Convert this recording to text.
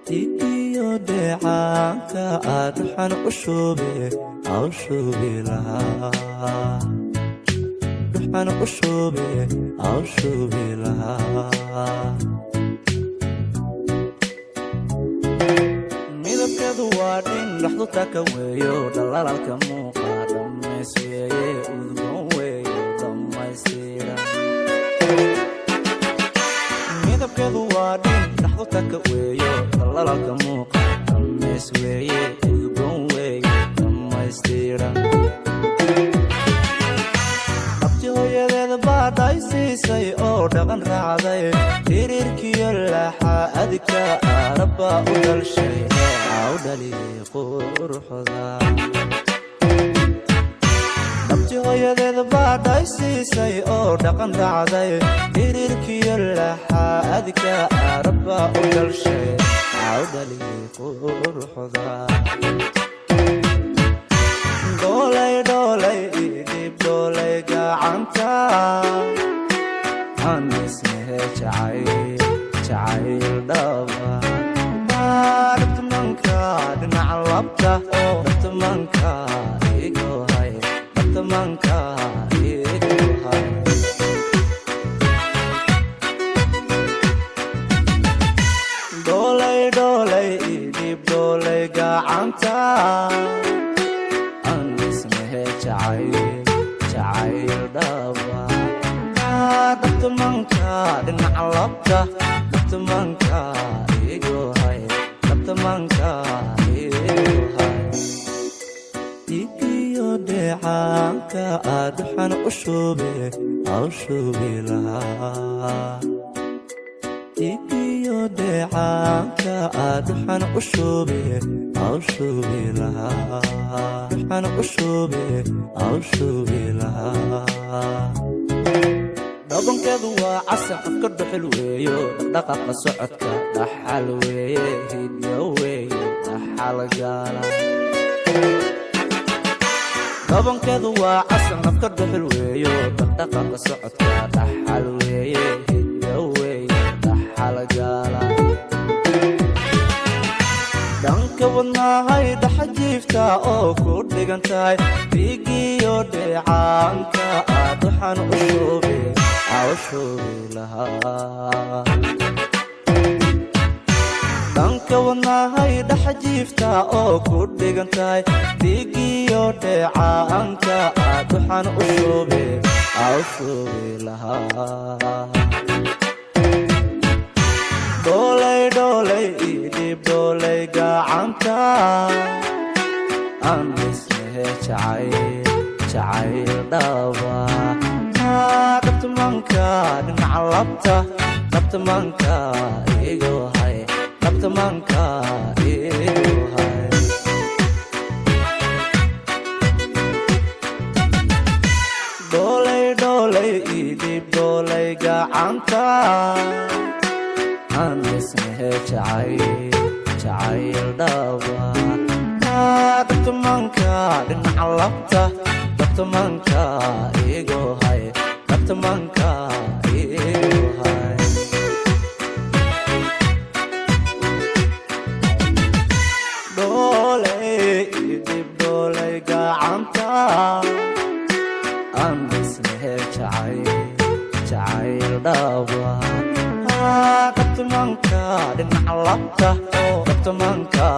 tikiyo deecaanka aad waxaan u shuube aw shuubi lahaa waxaan u shuube aw shuubi lahaa midabkeedu waa dhin dhaxdu taka weeyo dhalaalka muuqa dhammays weeye udgoon weeyo dhammaystiran midabkeedu waa dhin dhaxdu taka weeyo dhalaalka muuqa dhammays weeye udgoon weeyo dhammaystiran abti hooyadeeda baa dhaysiisay oo dhaqan raacday xiriirkiyo laxa adika arabba u dhalshay aw dhaliyay quruxda abti hooyadeeda baa dhaysiisay oo dhaqan raacday xiriirkiyo laxa adika arabba u dhalshay aw dhaliyay quruxda dhoolay dhoolay idhib dhoolay gacanta hanismehe jacayl dhaba dhabtamanka dhinac labta dhabtamanka igohay dhabtamanka igohay dhoolay dhoolay idhib dhoolay gacanta jacayl dhaba dhabtamanka dhinac labta dhabtamanka igohay dhabtamanka igohay tikiyo deecaanka aad waxaan u shuube aw shuubi lahaa tikiyo deecaanka aad waxaan u shuube aw shuubi lahaa waxaan u shuube aw shuubi lahaa dhabankeedu waa casar afka dhuxul weeyo dhaqdhaqaaqa socodka dhaxal weeye hidyo weeye dhaxal gaala dhabankeedu waa casar afka dhuxul weeyo dhaqdhaqaaqa socodka dhaxal weeye hidyo weeye dhaxal gaala dhanka wadnahay dhaxajiifta oo ku dhigan tahay dhiigiyo dheecaanka aad waxaan u shuube aw shuubi lahaa dhanka wadnahay dhaxajiifta oo ku dhigan tahay dhiigiyo dheecaanka aad waxaan u shuube aw shuubi lahaa dhoolay dhoolay idhib dhoolay gacanta anismehe jacayl dhaba dhabtamanka dhinac labta dhabtamanka igohay dhabtamanka igohay dhoolay dhoolay idhib dhoolay gacanta anismehe jacayl dhaba dhabtamanka dhinac labta dhabtamanka igohay dhabtamanka igohay dhoolay idhib dhoolay gacanta anismehe jacayl dhaba dhabtamanka dhinac labta dhabtamanka